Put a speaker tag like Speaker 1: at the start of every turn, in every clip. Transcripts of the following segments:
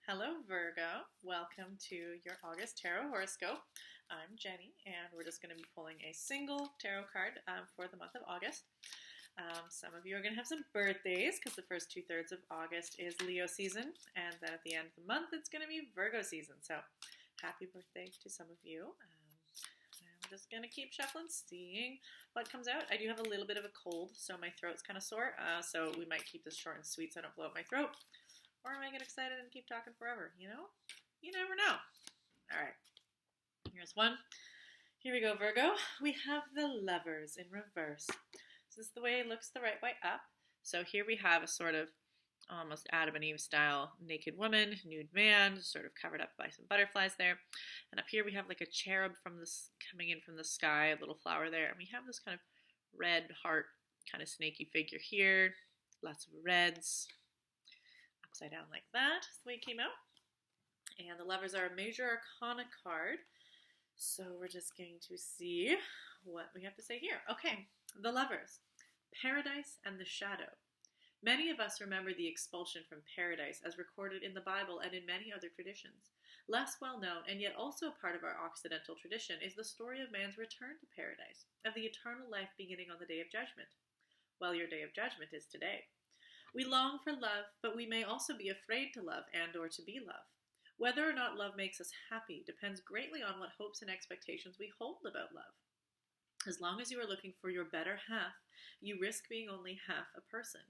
Speaker 1: Hello, Virgo. Welcome to your August Tarot Horoscope. I'm Jenny, and we're just going to be pulling a single tarot card for the month of August. Some of you are going to have some birthdays because the first 2/3 of August is Leo season, and then at the end of the month it's going to be Virgo season. So, happy birthday to some of you. I'm just going to keep shuffling, seeing what comes out. I do have a little bit of a cold, so my throat's kind of sore, so we might keep this short and sweet so I don't blow up my throat. Or am I get excited and keep talking forever? You know? You never know. All right. Here's one. Here we go, Virgo. We have the Lovers in reverse. This is the way it looks the right way up. So here we have a sort of almost Adam and Eve style naked woman, nude man, sort of covered up by some butterflies there. And up here we have like a cherub coming in from the sky, a little flower there. And we have this kind of red heart, kind of snaky figure here. Lots of reds. Upside down like that. That's the way it came out. And the Lovers are a major arcana card. So we're just going to see what we have to say here. Okay, the Lovers. Paradise and the Shadow. Many of us remember the expulsion from paradise as recorded in the Bible and in many other traditions. Less well known, and yet also a part of our Occidental tradition, is the story of man's return to paradise, of the eternal life beginning on the Day of Judgment. Well, your Day of Judgment is today. We long for love, but we may also be afraid to love and or to be loved. Whether or not love makes us happy depends greatly on what hopes and expectations we hold about love. As long as you are looking for your better half, you risk being only half a person.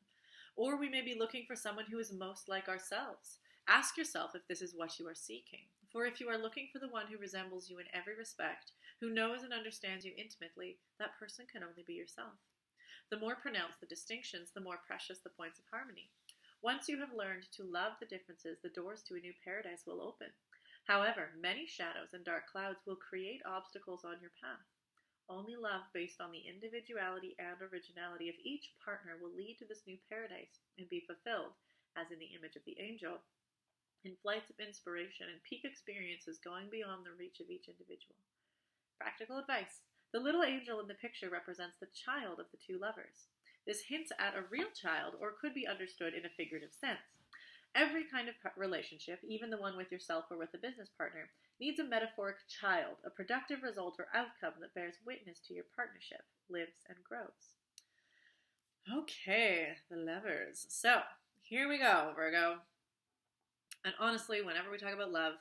Speaker 1: Or we may be looking for someone who is most like ourselves. Ask yourself if this is what you are seeking. For if you are looking for the one who resembles you in every respect, who knows and understands you intimately, that person can only be yourself. The more pronounced the distinctions, the more precious the points of harmony. Once you have learned to love the differences, the doors to a new paradise will open. However, many shadows and dark clouds will create obstacles on your path. Only love based on the individuality and originality of each partner will lead to this new paradise and be fulfilled, as in the image of the angel, in flights of inspiration and peak experiences going beyond the reach of each individual. Practical advice. The little angel in the picture represents the child of the two lovers. This hints at a real child, or could be understood in a figurative sense. Every kind of relationship, even the one with yourself or with a business partner, needs a metaphoric child, a productive result or outcome that bears witness to your partnership, lives and grows. Okay, the Lovers. So, here we go, Virgo. And honestly, whenever we talk about love,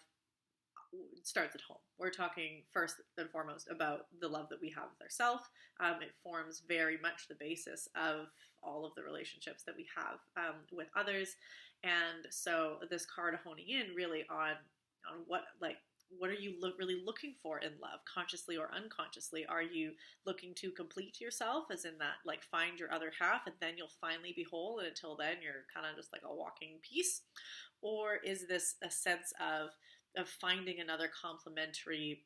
Speaker 1: it starts at home. We're talking first and foremost about the love that we have with ourselves. It forms very much the basis of all of the relationships that we have with others. And so this card honing in really on what are you really looking for in love, consciously or unconsciously? Are you looking to complete yourself, as in that, like, find your other half and then you'll finally be whole, and until then you're kind of just like a walking piece? Or is this a sense of finding another complementary,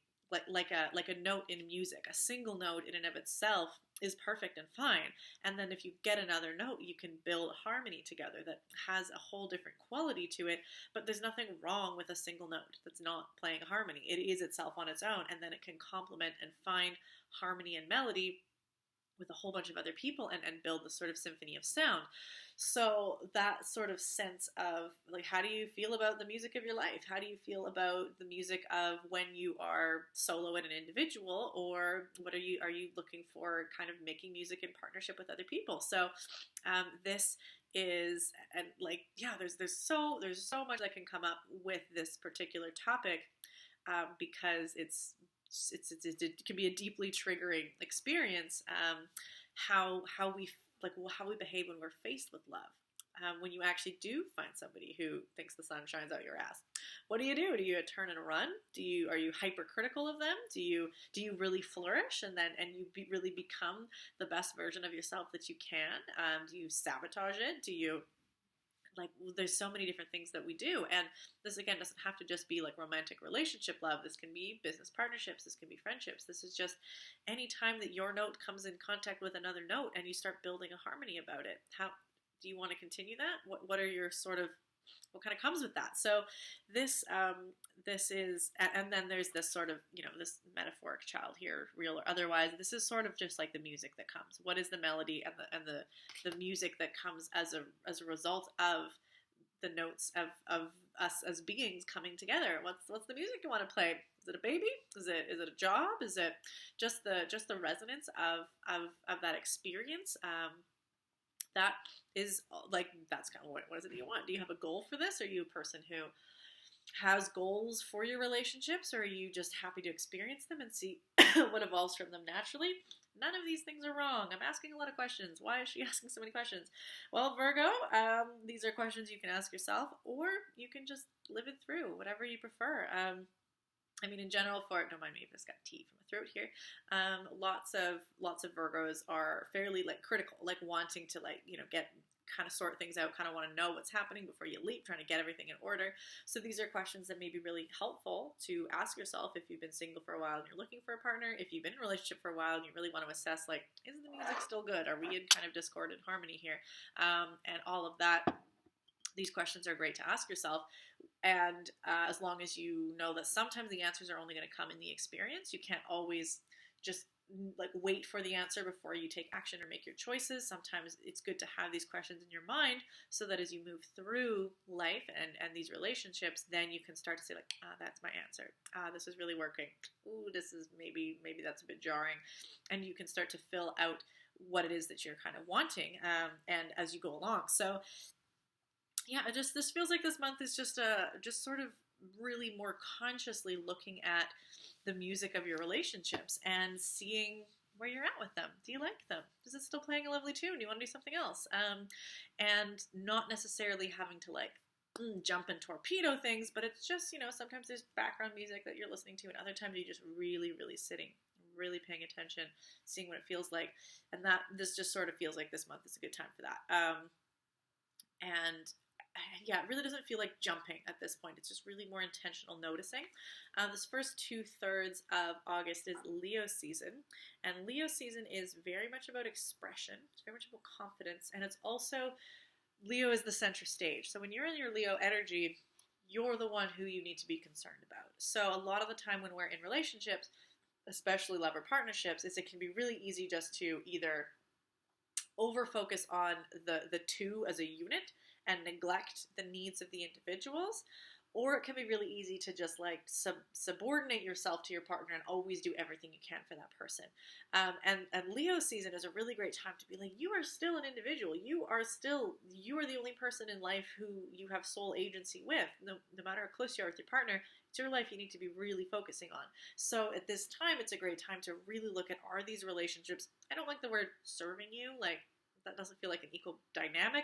Speaker 1: like a note in music? A single note in and of itself is perfect and fine, and then if you get another note, you can build harmony together that has a whole different quality to it. But there's nothing wrong with a single note that's not playing harmony. It is itself on its own, and then it can complement and find harmony and melody with a whole bunch of other people and build this sort of symphony of sound. So that sort of sense of, like, how do you feel about the music of your life? How do you feel about the music of when you are solo and an individual? Or are you looking for kind of making music in partnership with other people? So this is, and like, yeah, there's so much that can come up with this particular topic because it can be a deeply triggering experience. How we behave when we're faced with love. When you actually do find somebody who thinks the sun shines out your ass, what do? Do you turn and run? Are you hypercritical of them? Do you really flourish and really become the best version of yourself that you can? Do you sabotage it? There's so many different things that we do. And this, again, doesn't have to just be like romantic relationship love. This can be business partnerships. This can be friendships. This is just any time that your note comes in contact with another note and you start building a harmony about it. How do you want to continue that? What are your what kind of comes with that? So this is, and then there's this sort of, this metaphoric child here, real or otherwise. This is sort of just like the music that comes. What is the melody and the music that comes as a result of the notes of us as beings coming together. What's the music you want to play? Is it a baby? Is it a job? Is it just the resonance of that experience? That is like, that's kind of what is it that you want? Do you have a goal for this? Are you a person who has goals for your relationships, or are you just happy to experience them and see what evolves from them naturally? None of these things are wrong. I'm asking a lot of questions. Why is she asking so many questions? Well, Virgo, these are questions you can ask yourself, or you can just live it through, whatever you prefer. I mean, in general, don't mind me if I just got tea from my throat here. Lots of Virgos are fairly like critical, like wanting to get kind of sort things out, kind of want to know what's happening before you leap, trying to get everything in order. So these are questions that may be really helpful to ask yourself if you've been single for a while and you're looking for a partner, if you've been in a relationship for a while and you really want to assess, like, is the music still good? Are we in kind of discord and harmony here? And all of that. These questions are great to ask yourself. And as long as you know that sometimes the answers are only going to come in the experience, you can't always just like wait for the answer before you take action or make your choices. Sometimes it's good to have these questions in your mind so that as you move through life and these relationships, then you can start to say like, that's my answer. This is really working. Ooh, this is maybe that's a bit jarring. And you can start to fill out what it is that you're kind of wanting and as you go along. So yeah, this feels like this month is just sort of really more consciously looking at the music of your relationships and seeing where you're at with them. Do you like them? Is it still playing a lovely tune? Do you want to do something else? And not necessarily having to like jump and torpedo things, but it's just, sometimes there's background music that you're listening to and other times you're just really, really sitting, really paying attention, seeing what it feels like. And this just sort of feels like this month is a good time for that. And yeah, it really doesn't feel like jumping at this point. It's just really more intentional noticing. This first 2/3 of August is Leo season. And Leo season is very much about expression. It's very much about confidence. And it's also, Leo is the center stage. So when you're in your Leo energy, you're the one who you need to be concerned about. So a lot of the time when we're in relationships, especially lover partnerships, it can be really easy just to either over-focus on the two as a unit and neglect the needs of the individuals, or it can be really easy to just like subordinate yourself to your partner and always do everything you can for that person. And Leo season is a really great time to be like, you are still an individual. You are the only person in life who you have sole agency with. No matter how close you are with your partner, it's your life you need to be really focusing on. So at this time, it's a great time to really look at, are these relationships, I don't like the word serving you, like, that doesn't feel like an equal dynamic,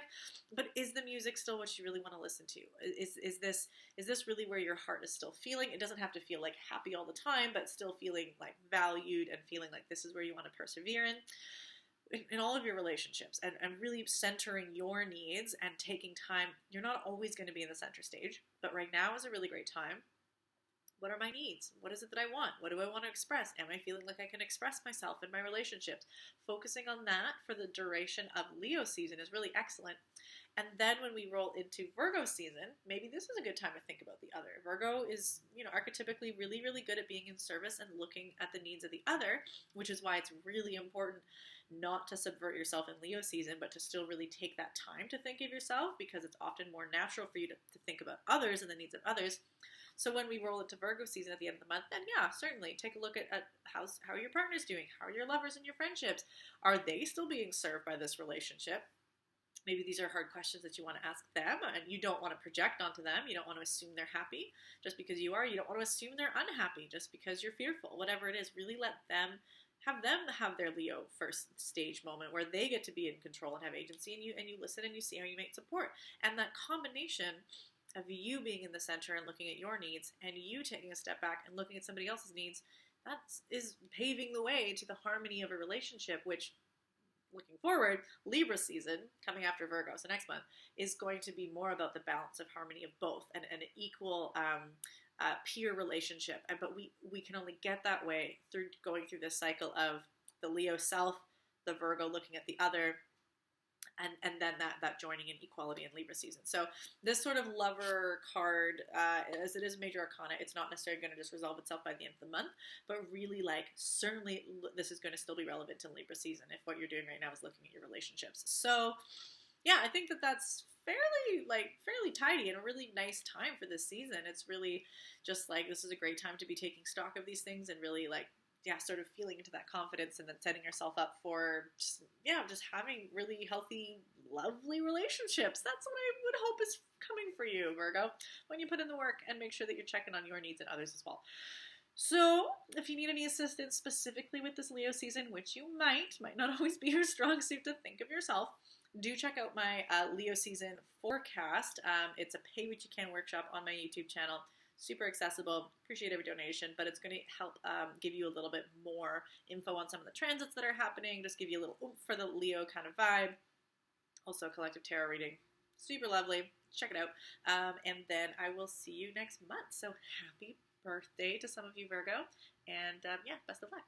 Speaker 1: but is the music still what you really want to listen to? Is this really where your heart is still feeling? It doesn't have to feel like happy all the time, but still feeling like valued and feeling like this is where you want to persevere in all of your relationships, and really centering your needs and taking time. You're not always going to be in the center stage, but right now is a really great time. What are my needs? What is it that I want? What do I want to express? Am I feeling like I can express myself in my relationships? Focusing on that for the duration of Leo season is really excellent. And then when we roll into Virgo season, maybe this is a good time to think about the other. Virgo is, archetypically really, really good at being in service and looking at the needs of the other, which is why it's really important not to subvert yourself in Leo season, but to still really take that time to think of yourself, because it's often more natural for you to think about others and the needs of others. So when we roll into Virgo season at the end of the month, then yeah, certainly take a look at how are your partners doing? How are your lovers and your friendships? Are they still being served by this relationship? Maybe these are hard questions that you want to ask them, and you don't want to project onto them. You don't want to assume they're happy just because you are. You don't want to assume they're unhappy just because you're fearful. Whatever it is, really let them have their Leo first stage moment where they get to be in control and have agency, and you listen and you see how you make support. And that combination of you being in the center and looking at your needs, and you taking a step back and looking at somebody else's needs, that is paving the way to the harmony of a relationship, which, looking forward, Libra season, coming after Virgo, so next month, is going to be more about the balance of harmony of both, and an equal peer relationship. But we can only get that way through going through this cycle of the Leo self, the Virgo looking at the other, and then that joining in equality in Libra season. So this sort of lover card, as it is major arcana, it's not necessarily going to just resolve itself by the end of the month, but really, like, certainly this is going to still be relevant in Libra season if what you're doing right now is looking at your relationships. So yeah, I think that that's fairly tidy and a really nice time for this season. It's really just like this is a great time to be taking stock of these things and really like yeah, sort of feeling into that confidence and then setting yourself up for just yeah, just having really healthy, lovely relationships. That's what I would hope is coming for you, Virgo, when you put in the work and make sure that you're checking on your needs and others as well. So, if you need any assistance specifically with this Leo season, which you might not always be your strong suit to think of yourself, do check out my Leo season forecast. It's a pay what you can workshop on my YouTube channel. Super accessible. Appreciate every donation, but it's going to help give you a little bit more info on some of the transits that are happening. Just give you a little oomph for the Leo kind of vibe. Also, collective tarot reading. Super lovely. Check it out. And then I will see you next month. So happy birthday to some of you, Virgo. And yeah, best of luck.